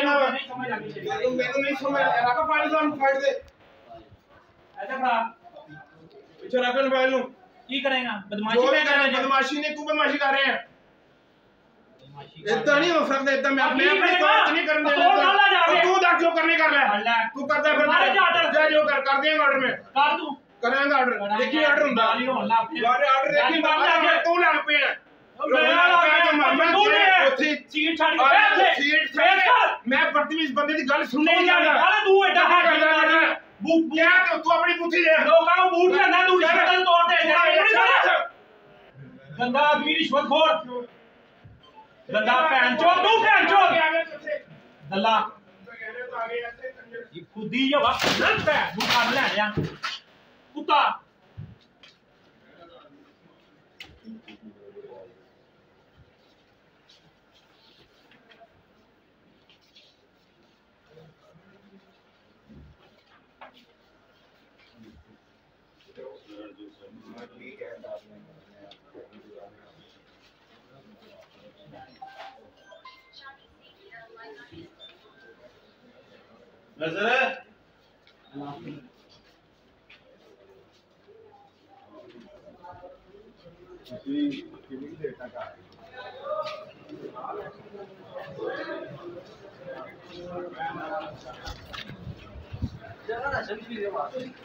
नहीं समझ आ गई तू मैंने नहीं समझ रखा फाइल नु फाइल दे ऐसा खड़ा पीछे रखन फाइल नु की करेगा बदमाशी में कर रहे हैं बदमाशी नहीं तू बदमाशी कर रहे हैं इतना नहीं हो सकता इतना मैं अपनी बात नहीं करने देना तू देख जो करने कर ले तू करता फिर जा जो कर देंगे ऑर्डर में कर दूं करेंगे ऑर्डर देखिए ऑर्डर ਹੁੰਦਾ यार ऑर्डर देखिए बात तू लग पे है सीट छाड़ के सीट मैं बदतमीज बंदे की गल सुनने नहीं जाता तू एडा है बूट क्या तू अपनी बूथी दे लोगों को बूट लेना तू रिश्वत तोड़ दे गंदा आदमी रिश्वतखोर गंदा भैन चोद तू भैन चोद दल्ला ये खुदी जो वा भैन तू कर ले जा कुत्ता नजर है जगह ना चल